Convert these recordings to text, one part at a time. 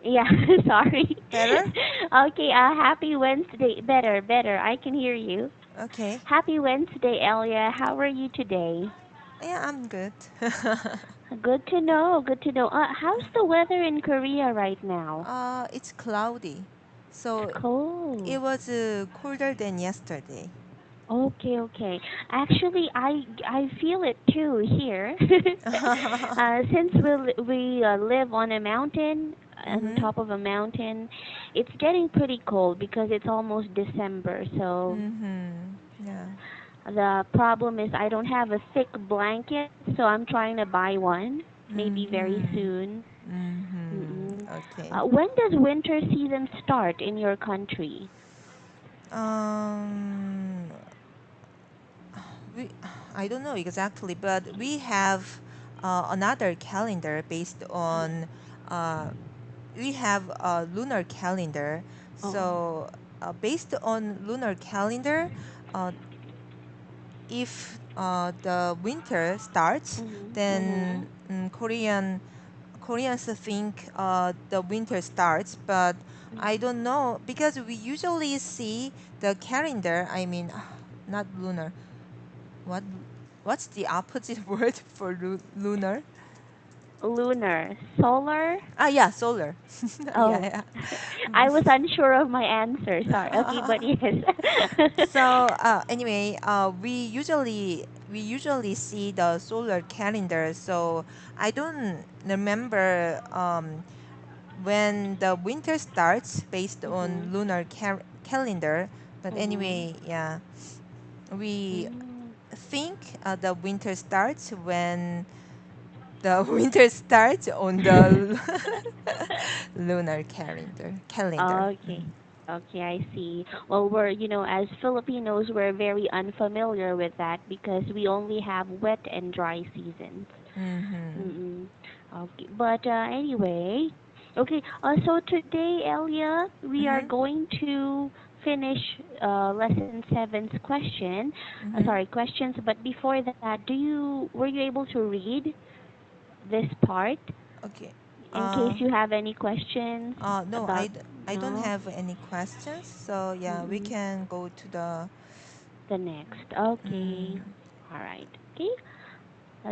Yeah, sorry. Better? Okay, happy Wednesday. Better, better. I can hear you. Okay. Happy Wednesday, Elia. How are you today? Yeah, I'm good. Good to know. Good to know. How's the weather in Korea right now? It's cloudy. So It's cold. it was colder than yesterday. Okay, okay. Actually, I feel it too here. Since we live on a mountain, on Mhm. top of a mountain, it's getting pretty cold because it's almost December. So Mhm. Yeah. the problem is I don't have a thick blanket, so I'm trying to buy one, maybe very Mhm. soon. Mhm. Mm-mm. Okay. When does winter season start in your country? Um we I don't know exactly, but we have another calendar based on uh, we have a lunar calendar. Oh. So based on lunar calendar, uh, if the winter starts, Mhm. then Mhm. Koreans think the winter starts, but I don't know because we usually see the calendar. I mean, not lunar. What what's the opposite word for lunar? Lunar. Solar? Ah, yeah, solar. Oh. Yeah, I was unsure of my answer. Sorry. Okay, but yeah. yes. So anyway, we usually see the solar calendar. So I don't remember when the winter starts based Mhm. on lunar calendar. But Mhm. anyway, yeah, we Mm. think the winter starts when the winter starts on the lunar calendar. Okay. Okay, I see. Well, as Filipinos, we're very unfamiliar with that because we only have wet and dry seasons. Mm-hmm. Mm-mm. Okay, but anyway, okay. So today, Elia, we are Mm-hmm. going to finish lesson seven's Mm-hmm. questions. But before that, were you able to read this part Okay. in case Uh, you have any questions no, about? I don't No. have any questions. So yeah, we Mm-mm. can go to the. The next. Okay. Mm, All right. Okay.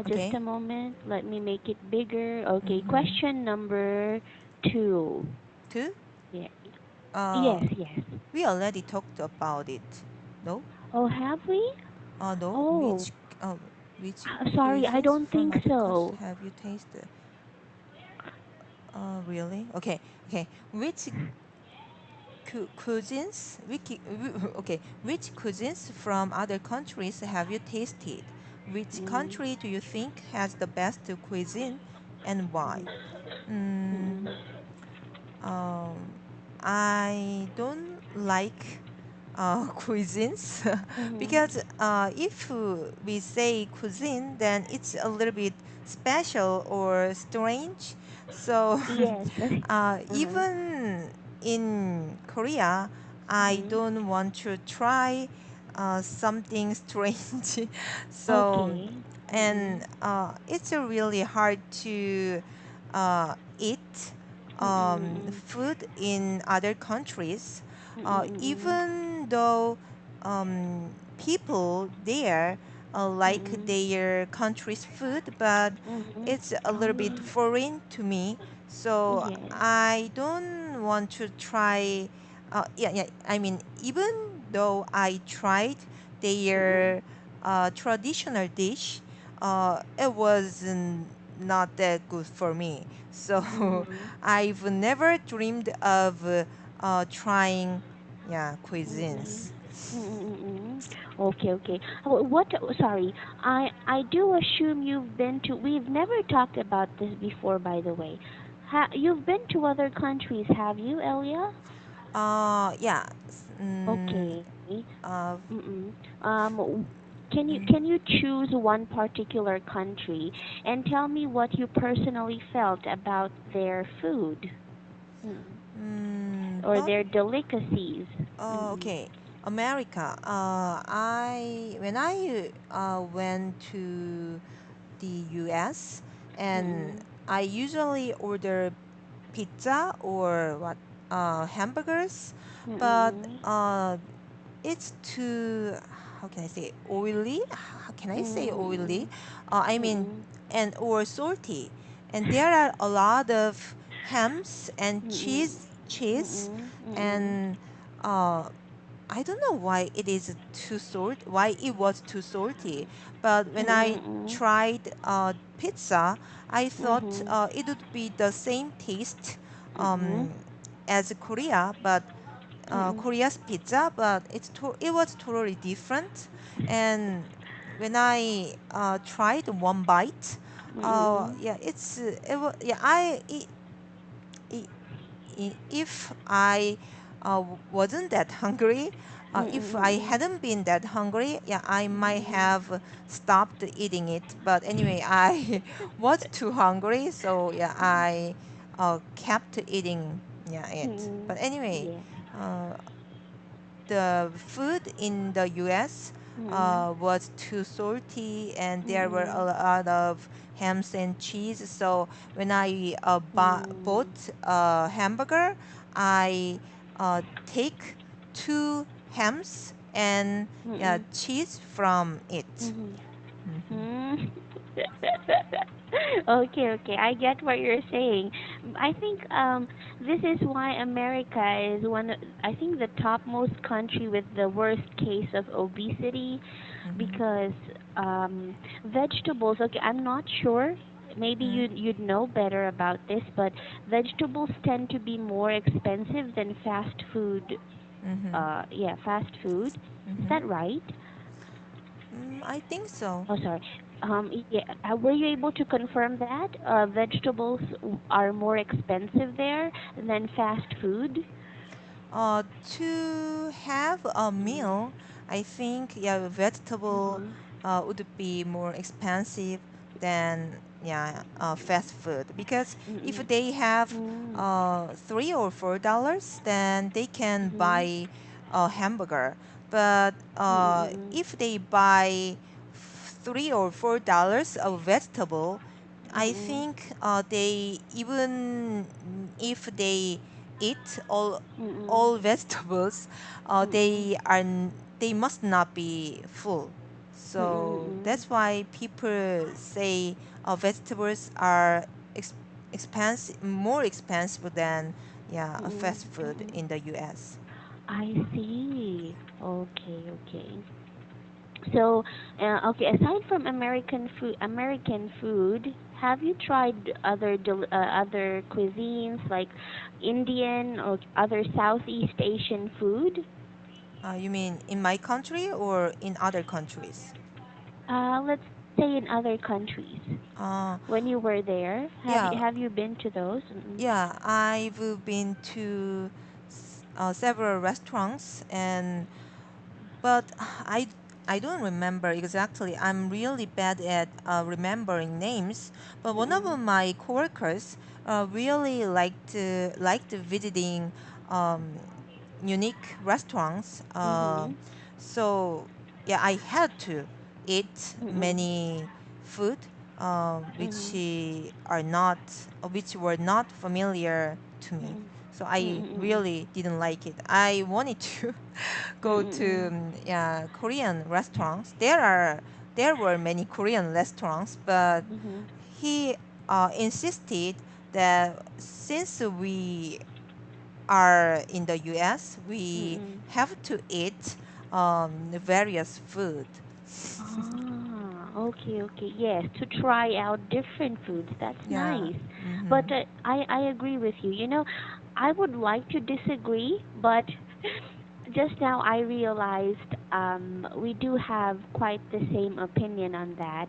Just okay. a moment. Let me make it bigger. Okay. Mm-hmm. Question number two. Two. Yeah. Uh, Yes, yes. we already talked about it. No. Oh, have we? No. Oh, Which sorry, I cuisines don't from think other countries so. have you tasted? Really? Okay. Okay. Which cuisines? Okay. Which cuisines from other countries have you tasted? Which Mm, country do you think has the best cuisine, and why? mm, Mm, mm, um, I don't like cuisines mm. because if we say cuisine, then it's a little bit special or strange. So Yes. Uh-huh. even in Korea, I Mm. don't want to try something strange. So Okay. and Mm, it's really hard to eat mm, mm, food in other countries, mm, mm, even though people there like mm, their country's food, but mm. it's a little bit Oh, foreign to me. So yes. I don't want to try. Yeah. I mean, even though I tried Mm, their traditional dish, it was not that good for me. So mm, I've never dreamed of trying, yeah, mm. cuisines. Mm. Okay, okay. What? Sorry, I do assume you've been to. We've never talked about this before, by the way. You've been to other countries, have you, Elia? Yeah. Okay. Uh, Mm-mm. W- mm, can you choose one particular country and tell me what you personally felt about their food? Mm. Or but their delicacies? Mm-mm. okay, America. I when I went to the U.S. and Mm-mm. I usually order pizza or what hamburgers, but Mm-mm. it's too, how can I say, oily? How can I say oily? Mm-mm. I mean, Mm-mm. and or salty. And there are a lot of hams and Mm-mm. cheese, Mm-mm. Mm-mm. and uh, I don't know why it is too salt, why it was too salty. But when I Mm-mm. tried pizza, I thought Mm-hmm. it would be the same taste Mm-mm. um, as Korea, but Mm-mm. Korea's pizza, but it was totally different. And when I tried one bite, Mm-mm. yeah, it was yeah I if I wasn't that hungry, if I Mm-mm. hadn't been that hungry, yeah, I might have stopped eating it. But anyway, I was too hungry, so yeah, I kept eating yeah it. Mm-mm. But anyway, Yeah. uh, the food in the US Mm-mm. was too salty, and there were a Mm-mm. lot of hams and cheese. So when I Mm. bought a hamburger, I take two hams and yeah, Mm-mm. cheese from it. Mm-hmm. Hmm. Mm. Okay, okay. I get what you're saying. I think this is why America is I think the topmost country with the worst case of obesity Hmm. because vegetables, okay, I'm not sure. Maybe you'd know better about this, but vegetables tend to be more expensive than fast food. Hmm. Yeah, fast food. Is Hmm. that right? I think so. Oh, sorry. Yeah, were you able to confirm that vegetables are more expensive there than fast food? To have a Mm. meal, I think yeah, vegetable Mhm. would be more expensive than yeah fast food, because if Mm. they have Mm. $3 or $4, then they can Mhm. buy a hamburger. But Mm. if they buy $3 or $4 of vegetable, I Mm. think they even if they eat Mm. all vegetables, Mm. they must not be full. So Mm. that's why people say vegetables are ex- expensive, more expensive than yeah a Mm. fast food Mm. in the U.S. I see. Okay, okay. So, okay, aside from American food, have you tried other cuisines like Indian or other Southeast Asian food? You mean in my country or in other countries? Let's say in other countries. Uh, When you were there, yeah, have you been to those? Mm-mm. yeah, I've been to several restaurants, and but I don't remember exactly. I'm really bad at remembering names. But one of Mm-mm. my coworkers really liked visiting um, unique restaurants. Mhm. So yeah, I had to eat Mm-mm. many food Mhm. which were not familiar to me. Mm-mm. So I Mm-mm. really didn't like it. I wanted to go to Mm-mm. yeah, Korean restaurants. There were many Korean restaurants, but Mhm. he insisted that since we are in the U.S., we Mm-mm. have to eat various food. Ah, okay, okay. Yes, to try out different foods. That's Yeah. nice. But Mm-hmm. I agree with you. I would like to disagree, but just now I realized we do have quite the same opinion on that.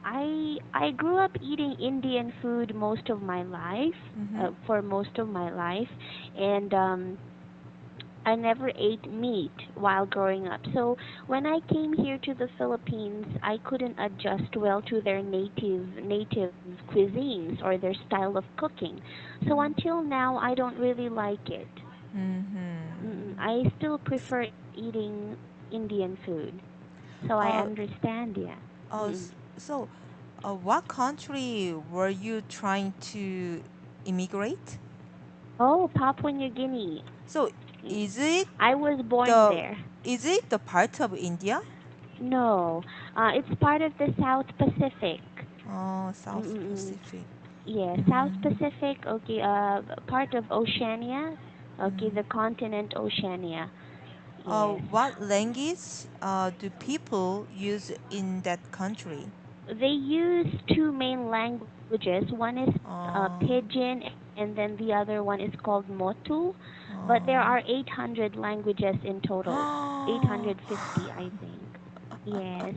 I grew up eating Indian food most of my life, Mm-hmm. for most of my life, and I never ate meat while growing up. So when I came here to the Philippines, I couldn't adjust well to their native cuisines or their style of cooking. So until now, I don't really like it. Mm-hmm. I still prefer eating Indian food. So I Uh, understand, yeah. Mm-mm. so, what country were you trying to immigrate? Oh, Papua New Guinea. So Mm, is it I was born the there. part of India? No, it's part of the South Pacific. Oh, South Mm-mm. Pacific. Yeah, South Mm. Pacific. Okay, part of Oceania. Okay, Mm. the continent Oceania. Yes. What language do people use in that country? They use two main languages. One is Uh, Pidgin, and then the other one is called Motu. But there are uh, 800 languages in total. 850, I think. Yes.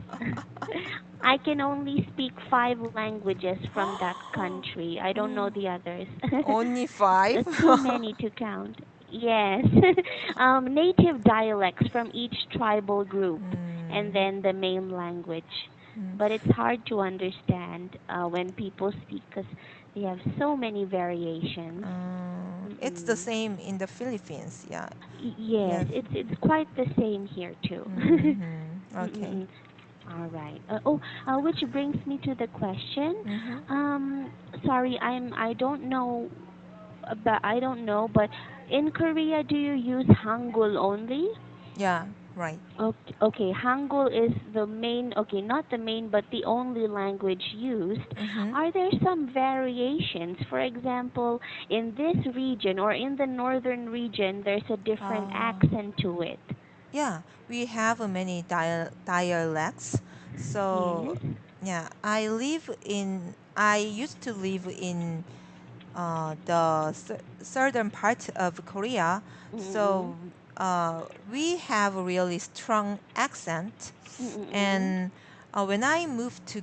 I can only speak five languages from that country. I don't know Oh, the others. only five? Too many to count. Yes. Native dialects from each tribal group, and Mm, then the main language. mm. But it's hard to understand when people speak because they have so many variations. It's the Mm-mm. same in the Philippines. Yeah. Yes, Yes. it's quite the same here too. Mm-hmm. Okay. Mm-mm. All right. Which brings me to the question. Mm-hmm. Um, sorry, I don't know, but but in Korea, do you use Hangul only? Yeah, right. Okay, okay, Hangul is the main, okay, not the main, but the only language used. Mm-hmm. Are there some variations? For example, in this region or in the northern region, there's a different Uh, accent to it. yeah, we have many dialects. So, Yes. yeah, I used to live in the southern part of Korea. Mm-mm. So, we have a really strong accent. Mm-mm. And when I moved to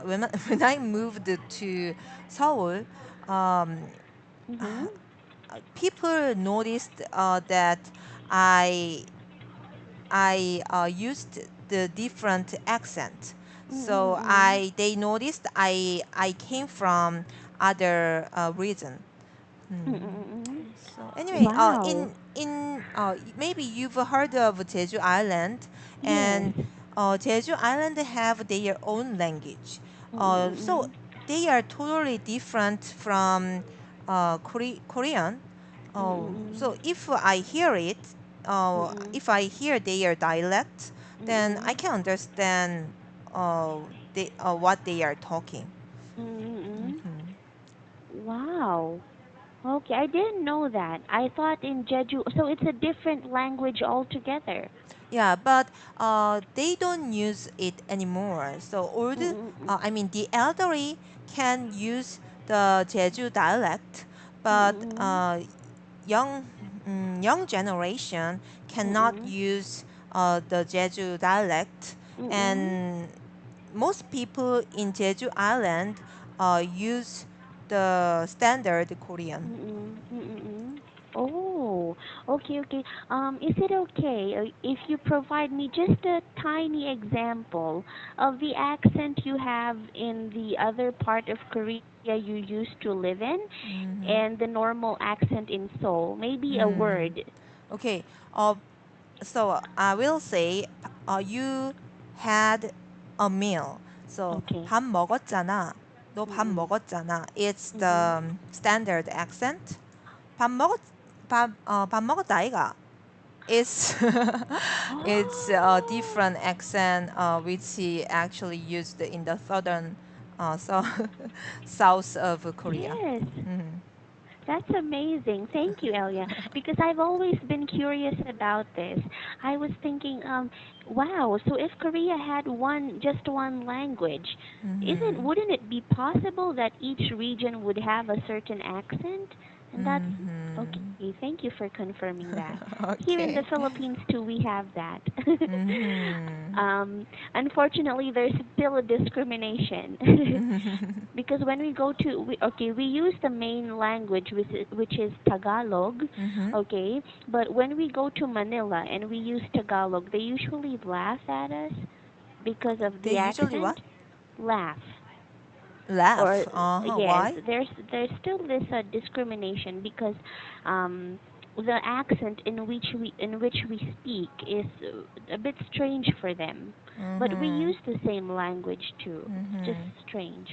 when I moved to Seoul, um, Mm-hmm. people noticed that I used the different accent. So Mm-mm. they noticed I came from other region. Hmm. Mm-mm. So anyway, Wow. maybe you've heard of Jeju Island, Yes. and Jeju Island have their own language. So Mm-mm. they are totally different from Korean. So Mm-mm. Mm-mm. if I hear their dialect, then I Mm-mm. can understand what they are talking. Mm-mm. Mhm. Wow. Okay, I didn't know that. I thought in Jeju, so it's a different language altogether. Yeah, but they don't use it anymore. So Mm-mm. the elderly can use the Jeju dialect, but Mm-mm. young young generation cannot Mm-mm. use the Jeju dialect, Mm-mm. and most people in Jeju Island use the standard Korean. Mm-mm. Mm-mm. Oh, okay, okay. Is it okay if you provide me just a tiny example of the accent you have in the other part of Korea you used to live in and Hmm. the normal accent in Seoul? Maybe a Hmm. word. Okay. Uh, So I will say you had a meal. So Okay. 밥 먹었잖아. 너 밥 Mm-mm. 먹었잖아. It's Mm-hmm. the standard accent. 밥 먹었 밥 먹었다 아이가. It's it's a Oh, different accent which he actually used in the southern so south of Korea. yes. Mhm. That's amazing. Thank you, Elia. Because I've always been curious about this. I was thinking, wow, so if Korea had just one language, Mhm. wouldn't it be possible that each region would have a certain accent? And that's Mhm. okay. Thank you for confirming that. Here in the Okay. Philippines too, we have that. Mhm. um, Unfortunately, there's still a discrimination. Because when we go to we use the main language which is Tagalog, Mhm. okay, but when we go to Manila and we use Tagalog, they usually laugh at us because of They the usually what? accent. Laugh. Or Laugh. Uh-huh. yes, Why? there's still this discrimination because the accent in which we speak is a bit strange for them, but we Mhm. use the same language too. It's just Mhm. strange.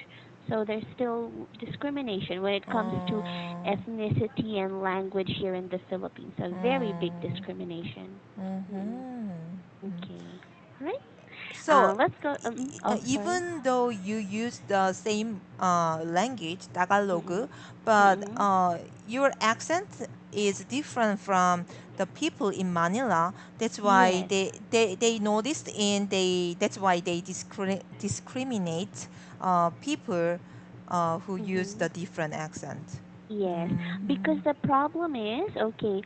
So there's still discrimination when it comes to Oh. ethnicity and language here in the Philippines. A very big Oh. discrimination. Mm-mm. Mm-hmm. Okay. All right. So, Let's go. Oh, sorry. even though you use the same language, Tagalog, Mm-mm. but Mm-mm. your accent is different from the people in Manila. That's why Yes. they noticed and that's why they discriminate people who use Mm-hmm. the different accent. Yes, because Mm-hmm. the problem is, okay,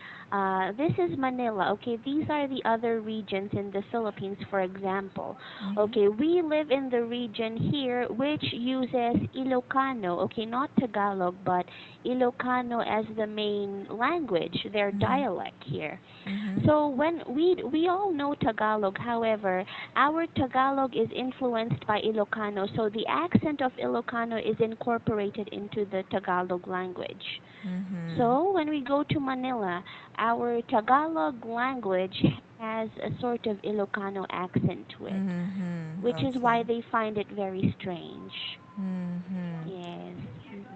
this is Manila. Okay, these are the other regions in the Philippines, for example. Mm-hmm. Okay, we live in the region here which uses Ilocano. Okay, not Tagalog, but Ilocano as the main language, their Mm-hmm. dialect here. Mm-hmm. So when we all know Tagalog, however, our Tagalog is influenced by Ilocano, so the accent of Ilocano is incorporated into the Tagalog language. Mm-hmm. So when we go to Manila, our Tagalog language has a sort of Ilocano accent to it, Mm-hmm. which is Okay. why they find it very strange. Mm-hmm. Yes.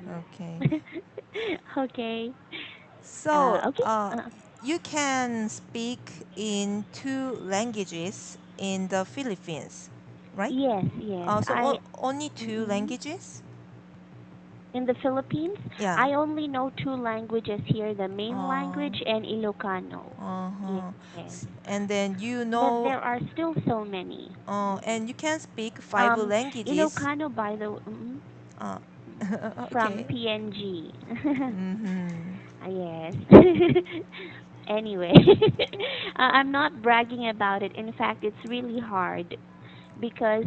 Okay. Mm-mm. Okay. So, Okay. you can speak in two languages in the Philippines, right? Yes, yes. So only two Mm-mm. languages? In the Philippines, Yeah. I only know two languages here, the main Uh, language and Ilocano. uh-huh. Yes. And then you But know, there are still so many. and you can speak five Um, languages. Ilocano, Uh, from okay. PNG. Mm-hmm. Yes. Anyway, I'm not bragging about it. In fact, it's really hard because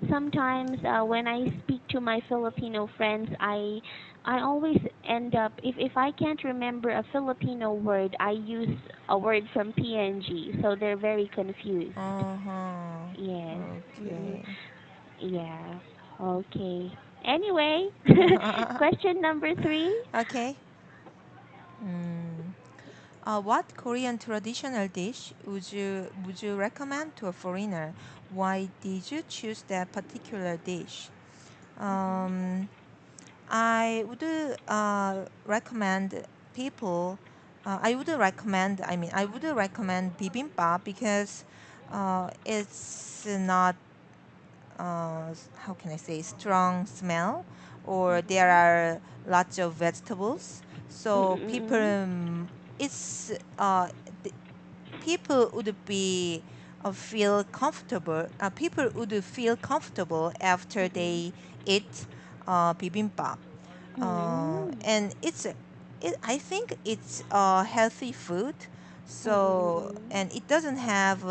sometimes when I speak to my Filipino friends, I always end up if I can't remember a Filipino word, I use a word from PNG, so they're very confused. Uh-huh. Yes. Mm-mm. Okay. Yeah. Okay. Anyway, question number 3. Okay. Mm. What Korean traditional dish would you recommend to a foreigner? Why did you choose that particular dish? Mhm. Um, I would recommend people. I would recommend. I mean, I would recommend bibimbap because it's not how can I say strong smell, or there Mhm. are lots of vegetables. So people, Mm-mm. it's people would be feel comfortable. People would feel comfortable after Mm-mm. they eat bibimbap, Mm-mm. and I think it's a healthy food. So Mm-mm. and it doesn't have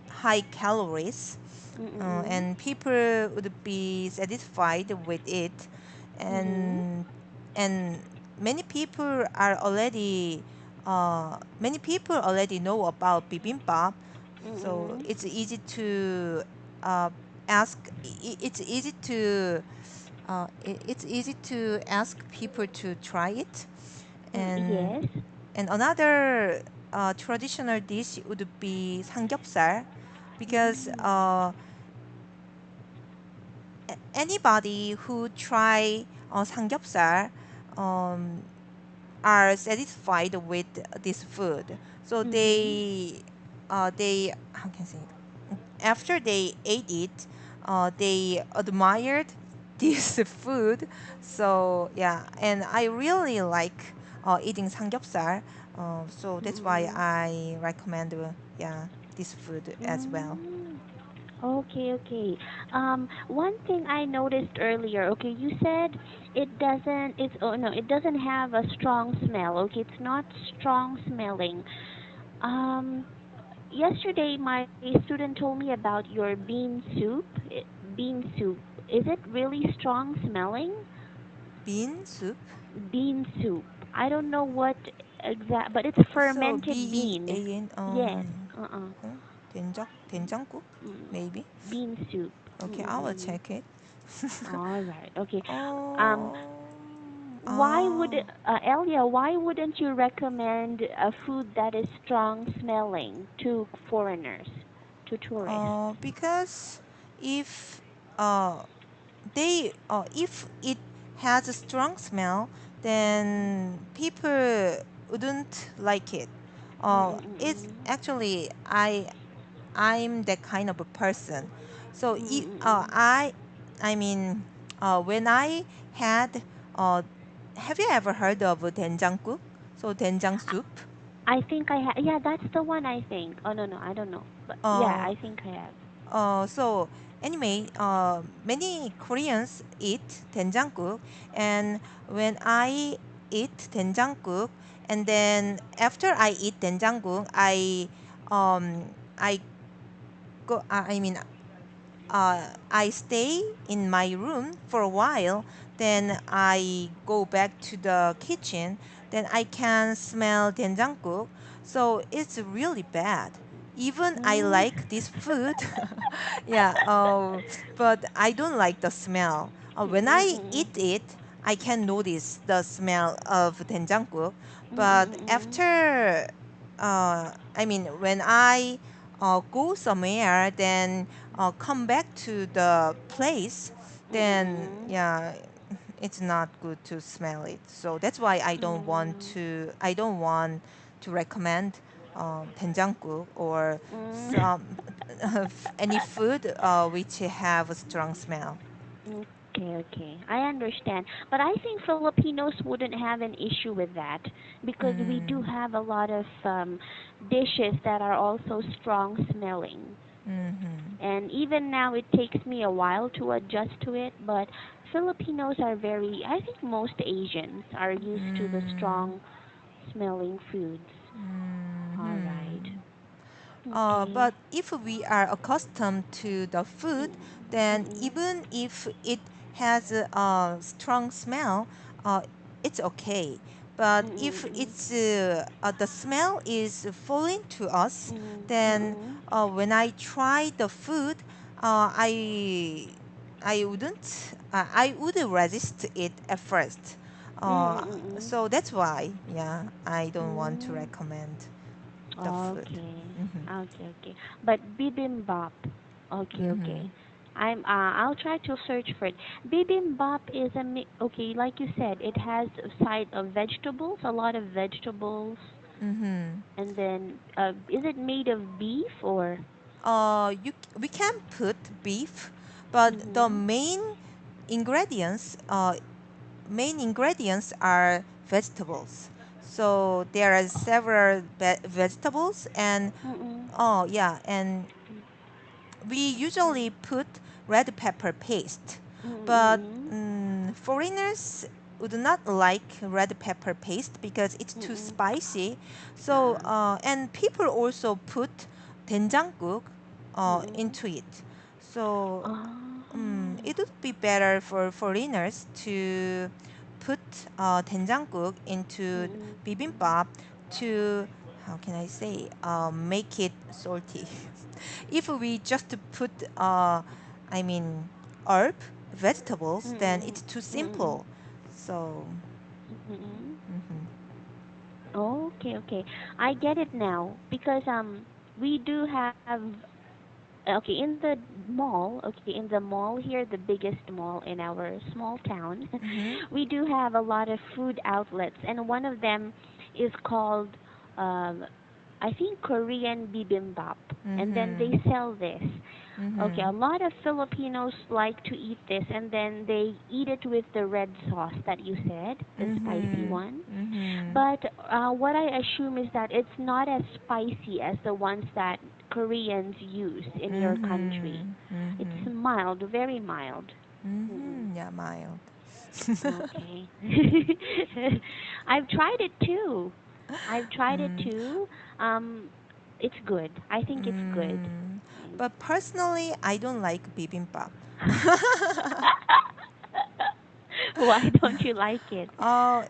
high calories, Mm-mm. and people would be satisfied with it, Mm-mm. and and many people are already many people already know about bibimbap, so Mm-mm. it's easy to uh, ask. It's easy to it's easy to ask people to try it, and Yes. another traditional dish would be 삼겹살, because Mm. anybody who try 삼겹살 um, are satisfied with this food. So Mm-hmm. they how can I say it? After they ate it, they admired this food. So yeah, and I really like eating 삼겹살. So that's why Mm-mm. I recommend yeah this food as well. Mm. Okay, okay. One thing I noticed earlier, okay, you said it doesn't have a strong smell. Okay, it's not strong smelling. Um, Yesterday my student told me about your bean soup. Bean soup. Is it really strong smelling? Bean soup. Bean soup. I don't know what exact, but it's So fermented bean. BEAN Yes. Uh-uh. 된장국 Mm. maybe. Bean soup. Okay, I will Mm-mm. check it. All right. Okay. Um, Oh, why would ah, Elia? Why wouldn't you recommend a food that is strong smelling to foreigners, to tourists? because if uh they if it has a strong smell, then people wouldn't like it. It's Mm-mm-mm-mm. actually I'm that kind of a person. So Mm-mm-mm-mm. I mean when I had have you ever heard of 된장국? So 된장 soup. I think I have. Yeah, that's the one. I think. Oh no, no, I don't know. But yeah, Uh, I think I have. so anyway, many Koreans eat 된장국, and when I eat 된장국, and then after I eat 된장국, I go. I mean, I stay in my room for a while, then I go back to the kitchen, then I can smell 된장국. So it's really bad. Even I Mm. like this food, yeah, but I don't like the smell. When I Mm-mm-mm. eat it, I can notice the smell of 된장국, but Mm-mm-mm. after, I mean, when I go somewhere, then come back to the place, then Mm-mm-mm. yeah, it's not good to smell it. So that's why Mm. I don't want to recommend 된장국 or Mm. some any food which have a strong smell. Okay, okay. I understand. But I think Filipinos wouldn't have an issue with that because we do Mm, have a lot of dishes that are also strong smelling. mm-hmm, And even now, it takes me a while to adjust to it, but Filipinos are very, I think most Asians are used to the mm, strong smelling foods. All right. mm-hmm. Okay. But if we are accustomed to the food, then Mm-mm. even if it has a strong smell, uh, it's okay. But if Mm-mm. it's the smell is foreign to us, then Mm-mm. when I try the food, I wouldn't I would resist it at first. Uh, Mm-mm. so that's why, yeah, I don't want to Mm. recommend the food. Okay. Mm-hmm. Okay, okay. But bibimbap. Okay, Mm-hmm. okay. I'll try to search for it. Bibimbap is okay, like you said, it has a side of vegetables, a lot of vegetables, Mm-hmm. and then is it made of beef or We can put beef, but the mhm. ingredients main ingredients are vegetables. So there are several vegetables, and Mm-mm. oh yeah, and we usually put red pepper paste, but Mm-mm. foreigners would not like red pepper paste because it's too Mm-mm. spicy. So Ah. and people also put 된장국 Mm-mm. into it. So Oh. it would be better for foreigners to put 된장국 into Mm-mm. bibimbap to, how can I say, make it salty. If we just put I mean herb vegetables, then Mm-mm. it's too Mm-mm. simple. So Mm-mm. mhm, Okay, okay. I get it now because we do have okay in the mall, okay, in the mall here, the biggest mall in our small town, mhm, we do have a lot of food outlets, and one of them is called um I think Korean bibimbap, and then they mhm, sell this. Okay, a mhm, lot of Filipinos like to eat this, and then they eat it with the red sauce that you said, the spicy mhm, one. mhm, But what I assume is that it's not as spicy as the ones that Koreans use in your country. mhm, It's mhm, mild, very mild. Mm-mm. mhm. Yeah, mild. Okay. I've tried it too. I've tried it Mm, too. It's good. I think it's good. mm. Mm. But personally, I don't like bibimbap. Why don't you like it?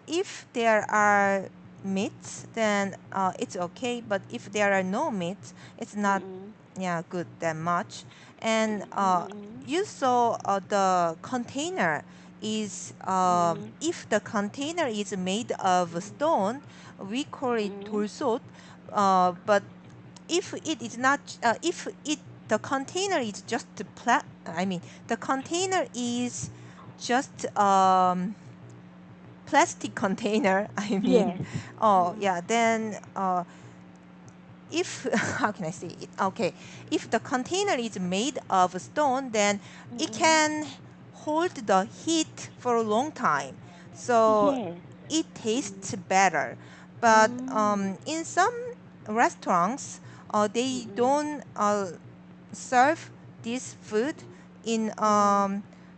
If there are meats, then it's okay. But if there are no meats, it's not, Mm-mm. yeah, good that much. And Mm-mm. you saw the container is Mm-mm. if the container is made of stone, we call it Mm-mm. 돌솥. But if it is not, if it the container is just the container is just plastic container. I mean, Yes. oh Mm-mm. yeah. Then if how can I say it? Okay, if the container is made of stone, then it Mm-mm. can hold the heat for a long time, so Yes. it Mm-mm. tastes better. But Mm. in some restaurants, they Mm-mm. don't serve this food in Mm-mm.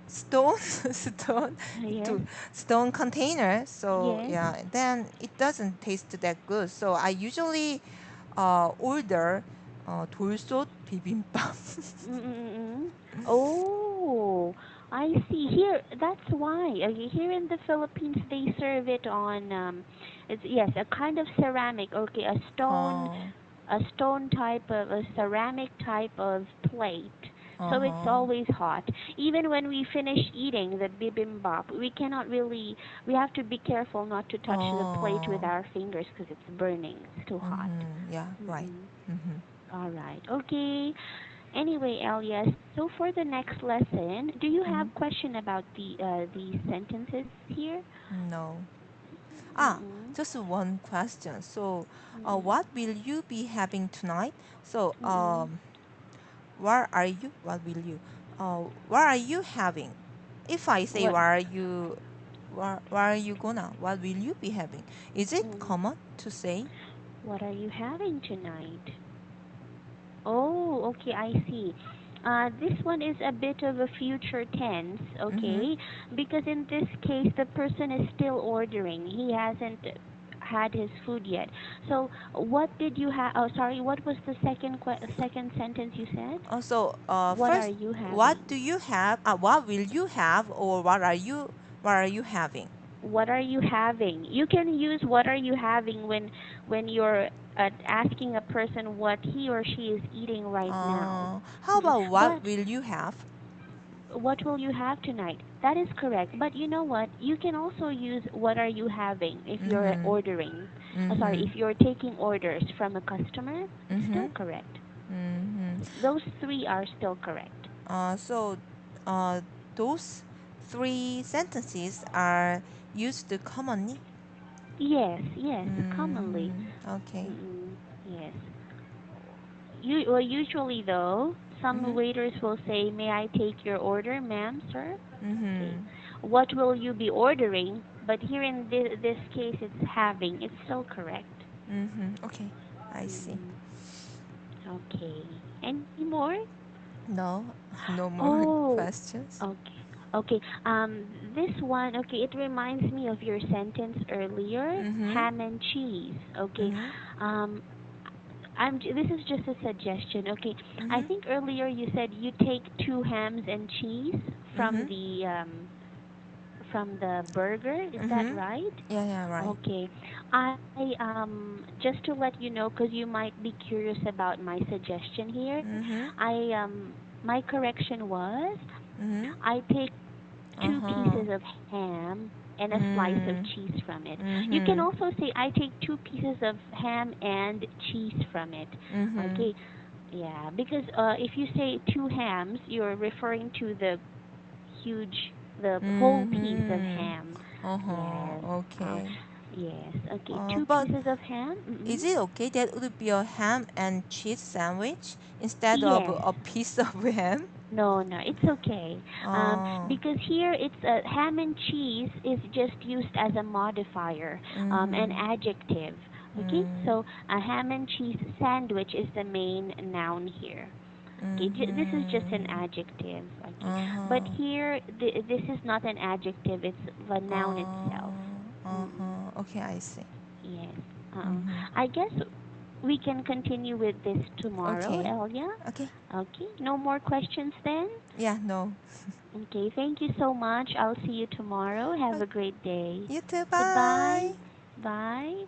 stone stone Yes. to stone container. So Yes. yeah, then it doesn't taste that good. So I usually order 돌솥 비빔밥. Mm-mm. Oh, I see. Here, that's why. Okay, here in the Philippines, they serve it on it's yes, a kind of ceramic. Okay, 어, a stone type of a ceramic type of plate. So it's 어허, always hot. Even when we finish eating the bibimbap, we cannot really. We have to be careful not to touch the plate with 어, our fingers because it's burning. It's too hot. yeah, right. Mm-mm. Mm-hmm. All right. Okay. Anyway, Elias, so for the next lesson, do you Mm-hmm. have question about the sentences here? No. Ah, Mm-mm. just one question. So, Mm-mm. what will you be having tonight? So, Mm-mm. where are you? What will you? What are you having? If I say What where are you gonna? What will you be having? Is it mm, common to say? what are you having tonight? Oh, okay, I see. This one is a bit of a future tense, Mm-hmm. okay? Because in this case, the person is still ordering. He hasn't had his food yet. So, what did you have? Oh, sorry. What was the second sentence you said? Also, What are first, you what having? do you have? What will you have, or what are you having? What are you having? You can use what are you having when you're asking a person what he or she is eating right now. How about what But will you have? what will you have tonight? That is correct. But you know what? You can also use what are you having if you're Mm-hmm. ordering. Sorry, Mm-hmm. if you're taking orders from a customer, it's Mm-hmm. still correct. Mm-hmm. Those three are still correct. So, uh, those three sentences are used commonly. Yes, yes, commonly. Mm-hmm. Okay. Mm-mm, yes. Well, usually though, some Mm-hmm. waiters will say, "May I take your order, ma'am, sir?" Okay. Mm-hmm. What will you be ordering? But here in this case, it's having. It's still correct. Mm-hmm. Okay. I see. Mm-mm. Okay. Any more? No, no more Oh, questions. okay. Okay. This one, okay, it reminds me of your sentence earlier, Mm-hmm. ham and cheese. Okay. Mm-hmm. Um, this is just a suggestion. Okay, I Mm-hmm. think earlier you said you take two hams and cheese Mm-hmm. from the burger. Is that Mm-hmm. right? Yeah, yeah, right. Okay. I just to let you know, because you might be curious about my suggestion here. Mm-hmm. My correction was Mm-hmm. I take two Uh-huh. pieces of ham and a slice of Mm. cheese from it. You can Mm-hmm. also say I take two pieces of ham and cheese from it. Mm-hmm. Okay, yeah, because if you say two hams, you're referring to the whole piece of Mm-hmm. ham. Uh-huh. Yes. Uh, Okay. yes. Okay, two But pieces of ham. is Mm-mm. it okay that would be a ham and cheese sandwich instead of Yes. a piece of ham? No, no, it's okay. Oh. Because here it's ham and cheese is just used as a modifier, an Mm-hmm. adjective. Okay, Mm. so a ham and cheese sandwich is the main noun here. Okay, this is just an Mm-hmm. adjective. Okay, but Uh-huh. here this is not an adjective; it's the noun itself. Mm-mm. Uh-huh. Okay, I see. Yes. Mm-hmm. I guess we can continue with this tomorrow, Okay. Elia. Okay. Okay. No more questions then? Yeah, no. Okay. Thank you so much. I'll see you tomorrow. Have Uh, a great day. You too. Goodbye. Bye. Bye.